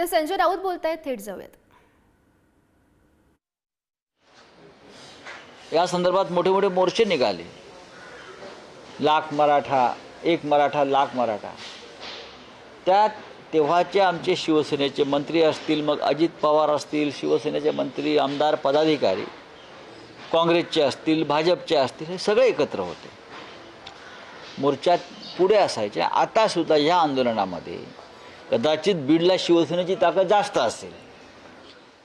तर संजय राऊत बोलतायत, थेट जाऊयात. या संदर्भात मोठे मोठे मोर्चे निघाले. लाख मराठा, एक मराठा लाख मराठा. त्यात तेव्हाचे आमचे शिवसेनेचे मंत्री असतील, मग अजित पवार असतील, शिवसेनेचे मंत्री, आमदार, पदाधिकारी, काँग्रेसचे असतील, भाजपचे असतील, हे सगळे एकत्र होते. मोर्चात पुढे असायचे. आतासुद्धा ह्या आंदोलनामध्ये कदाचित बीडला शिवसेनेची ताकद जास्त असेल,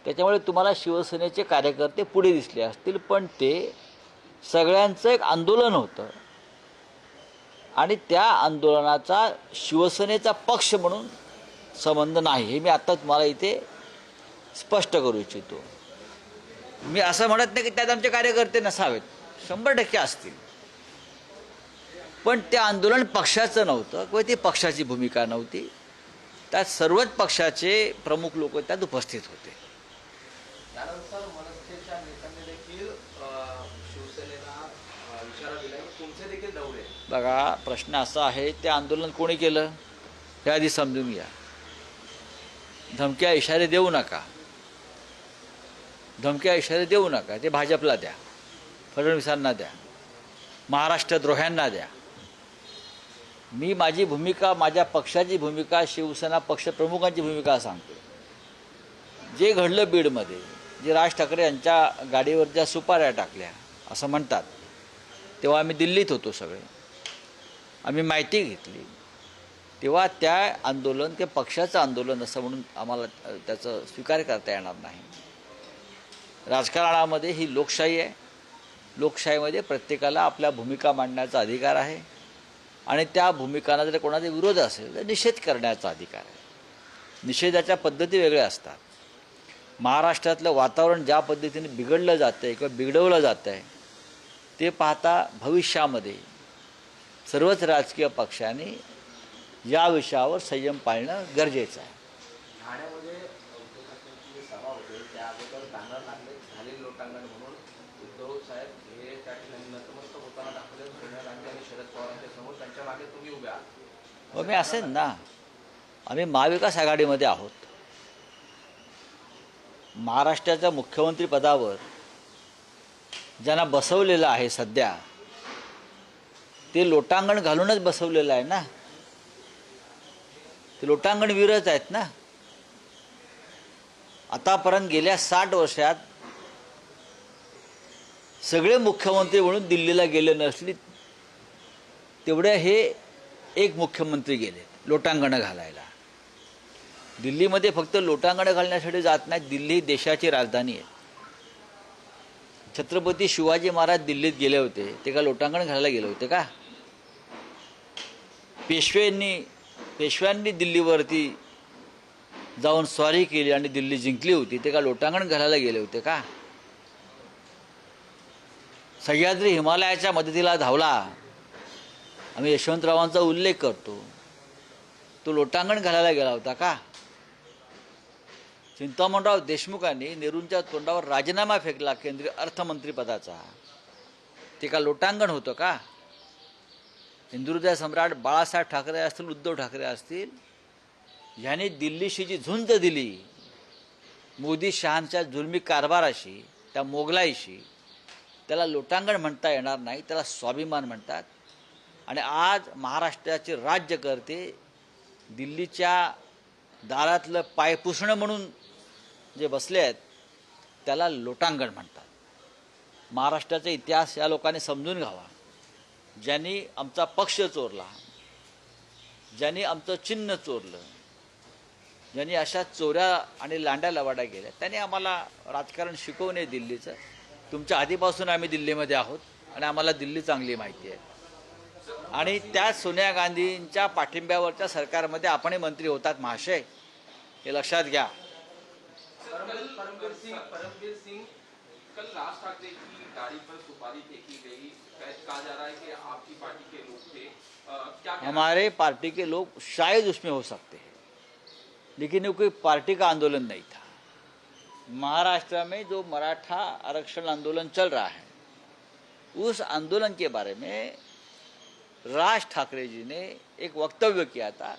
त्याच्यामुळे तुम्हाला शिवसेनेचे कार्यकर्ते पुढे दिसले असतील, पण ते सगळ्यांचं एक आंदोलन होतं आणि त्या आंदोलनाचा शिवसेनेचा पक्ष म्हणून संबंध नाही, हे मी आत्ता तुम्हाला इथे स्पष्ट करू इच्छितो. मी असं म्हणत नाही की त्यात आमचे कार्यकर्ते नसावेत, 100% असतील, पण ते आंदोलन पक्षाचं नव्हतं किंवा ती पक्षाची भूमिका नव्हती. त्यात सर्वच पक्षाचे प्रमुख लोक त्यात उपस्थित होते. त्यानंतर मनसेच्या नेत्यांनी देखील शिवसेनेला इशारा दिला की तुमचे देखील दौरे. बघा, प्रश्न असा आहे, ते आंदोलन कोणी केलं हे आधी समजून घ्या. धमक्या इशारे देऊ नका, धमक्या इशारे देऊ नका. ते भाजपला द्या, फडणवीसांना द्या, महाराष्ट्रद्रोह्यांना द्या. मी माझी भूमिका, माझ्या पक्षाची भूमिका, शिवसेना पक्षप्रमुखांची भूमिका सांगतो. जे घडलं बीडमध्ये, जे राज ठाकरे यांच्या गाडीवर ज्या सुपाऱ्या टाकल्या असं म्हणतात, तेव्हा आम्ही दिल्लीत होतो सगळे, आम्ही माहिती घेतली. तेव्हा त्या आंदोलन ते पक्षाचं आंदोलन असं म्हणून आम्हाला त्याचं स्वीकार करता येणार नाही. राजकारणामध्ये ही लोकशाही आहे. लोकशाहीमध्ये प्रत्येकाला आपल्या भूमिका मांडण्याचा अधिकार आहे आणि त्या भूमिकांना जर कोणाचा विरोध असेल तर निषेध करण्याचा अधिकार आहे. निषेधाच्या पद्धती वेगळ्या असतात. महाराष्ट्रातलं वातावरण ज्या पद्धतीने बिघडलं जातं आहे किंवा बिघडवलं जातं आहे ते पाहता भविष्यामध्ये सर्वच राजकीय पक्षांनी या विषयावर संयम पाळणं गरजेचं आहे. ठाण्यामध्ये उद्धव ठाकरेंची सभा होते, त्या अगोदर बॅनर लागले झाले लोटांगण म्हणून. उद्धव साहेब हे त्या ठिकाणी नतमस्तक होताना दाखवले. सोनिया गांधी आणि शरद पवारांच्या समोर त्यांच्या मागे तुम्ही उभे आहात. हो, मी असेल ना. आम्ही महाविकास आघाडीमध्ये आहोत. महाराष्ट्राच्या मुख्यमंत्री पदावर ज्यांना बसवलेलं आहे सध्या, ते लोटांगण घालूनच बसवलेलं आहे ना. ते लोटांगण वीरच आहेत ना. आतापर्यंत गेल्या 60 वर्षात सगळे मुख्यमंत्री म्हणून दिल्लीला गेले नसले तेवढे हे एक मुख्यमंत्री गेले लोटांगणं घालायला. दिल्लीमध्ये फक्त लोटांगणं घालण्यासाठी जात नाहीत. दिल्ली देशाची राजधानी आहे. छत्रपती शिवाजी महाराज दिल्लीत गेले होते, ते का लोटांगण घालायला गेले होते का? पेशव्यांनी दिल्लीवरती जाऊन स्वारी केली आणि दिल्ली जिंकली होती, ते का लोटांगण घालायला गेले होते का? सह्याद्री हिमालयाच्या मदतीला धावला, आम्ही यशवंतरावांचा उल्लेख करतो, तो लोटांगण घालायला गेला होता का? चिंतामणराव देशमुखांनी नेहरूंच्या तोंडावर राजीनामा फेकला केंद्रीय अर्थमंत्रीपदाचा, ते का लोटांगण होतं का? हिंदुहृदय सम्राट बाळासाहेब ठाकरे असतील, उद्धव ठाकरे असतील, ह्यांनी दिल्लीशी जी झुंज दिली, मोदी शहांच्या जुलमी कारभाराशी, त्या मोगलाईशी, त्याला लोटांगण म्हणता येणार नाही, त्याला स्वाभिमान म्हणतात. आणि आज महाराष्ट्राचे राज्यकर्ते दिल्लीच्या दारातलं पाय पुसणं म्हणून जे बसले आहेत त्याला लोटांगण म्हणतात. महाराष्ट्राचा इतिहास या लोकांनी समजून घ्यावा. ज्यांनी आमचा पक्ष चोरला, ज्यांनी आमचं चिन्ह चोरलं, ज्यांनी अशा चोऱ्या आणि लांड्या लवाड्या केल्या, त्यांनी आम्हाला राजकारण शिकवू नये दिल्लीचं. तुमच्या आधीपासून आम्ही दिल्लीमध्ये आहोत आणि आम्हाला दिल्ली चांगली माहिती आहे. आणि त्या सोनिया गांधींच्या पाठिंब्यावरच्या सरकारमध्ये आपणही मंत्री होतात महाशय, हे लक्षात घ्या. परमबीर सिंह, कल राज ठाकरे की गाड़ी पर सुपारी फेंकी गई, कहा जा रहा है कि आपकी पार्टी के लोग थे. क्या हमारे पार्टी के लोग शायद उसमें हो सकते हैं, लेकिन वो कोई पार्टी का आंदोलन नहीं था. महाराष्ट्र में जो मराठा आरक्षण आंदोलन चल रहा है, उस आंदोलन के बारे में राज ठाकरे जी ने एक वक्तव्य किया था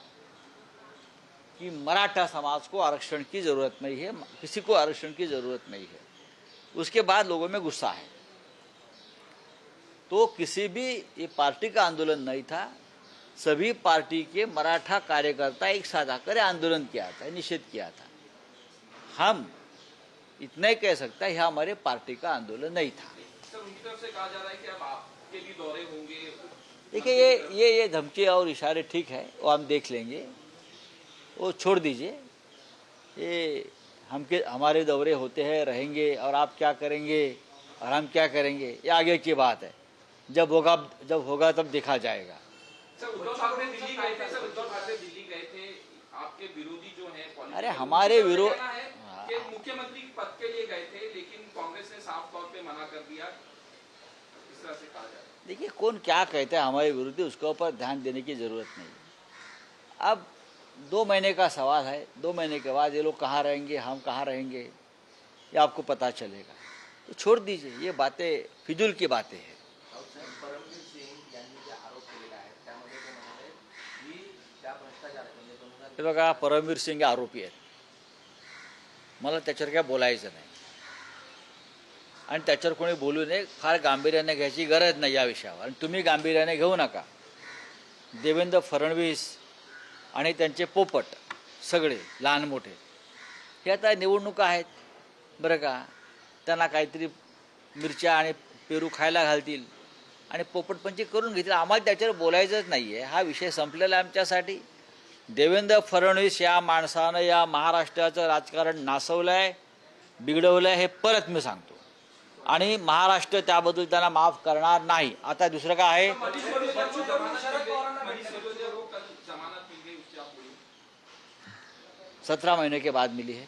कि मराठा समाज को आरक्षण की ज़रूरत नहीं है, किसी को आरक्षण की ज़रूरत नहीं है। उसके बाद लोगों में गुस्सा है। तो किसी भी ये पार्टी का आंदोलन नहीं था, सभी पार्टी के मराठा कार्यकर्ता एक साथ आकर आंदोलन किया था, निषेध किया था। हम इतना ही कह सकते हैं, यह हमारे पार्टी का आंदोलन नहीं था। सर, उनकी तरफ से कहा जा रहा है कि अब आपके भी दौरे होंगे। देखिए ये धमकी और इशारे ठीक है, वो हम देख लेंगे, वो छोड़ दीजिए। ये हमारे दौरे होते हैं, रहेंगे, और आप क्या करेंगे और हम क्या करेंगे ये आगे की बात है। जब होगा तब देखा जाएगा। सर, उद्धव ठाकरे दिल्ली गए थे। सर, उद्धव ठाकरे दिल्ली गए थे, आपके विरोधी जो हैं, अरे हमारे विरोध कि मुख्यमंत्री पद के लिए गए थे, लेकिन कांग्रेस ने साफ तौर पे मना कर दिया, इस तरह से कहा जा रहा है। देखिए, कौन क्या कहता है हमारे विरोधी, उसके ऊपर ध्यान देने की जरूरत नहीं है। अब 2 महीने का सवाल है, 2 महीने के बाद ये लोग कहाँ रहेंगे, हम कहाँ रहेंगे, ये आपको पता चलेगा। तो छोड़ दीजिए, ये बातें फिजूल की बातें हैं। परमवीर सिंग यांनी जे आरोप केलेले आहेत त्यामध्ये ते म्हणाले की त्या भ्रष्टाचार म्हणजे 2000 हे बघा, परमवीर सिंग आरोपी आहेत, मला त्याच्यावर काय बोलायचं नाही, आणि त्याच्यावर कोणी बोलू नये, फार गांभीर्याने घ्यायची गरज नाही या विषयावर, आणि तुम्ही गांभीर्याने घेऊ नका। देवेंद्र फडणवीस आणि त्यांचे पोपट सगळे लहान मोठे हे आता निवडणुका आहेत बरं का, त्यांना काहीतरी मिरच्या आणि पेरू खायला घालतील आणि पोपटपंची करून घेतील। आम्हाला त्याच्यावर बोलायचंच नाही आहे, हा विषय संपलेला आहे आमच्यासाठी। देवेंद्र फडणवीस या माणसानं या महाराष्ट्राचं राजकारण नासवलं आहे, बिघडवलं आहे, हे परत मी सांगतो, आणि महाराष्ट्र त्याबद्दल त्यांना माफ करणार नाही। आता दुसरं काय आहे, 17 महीने के बाद मिली है।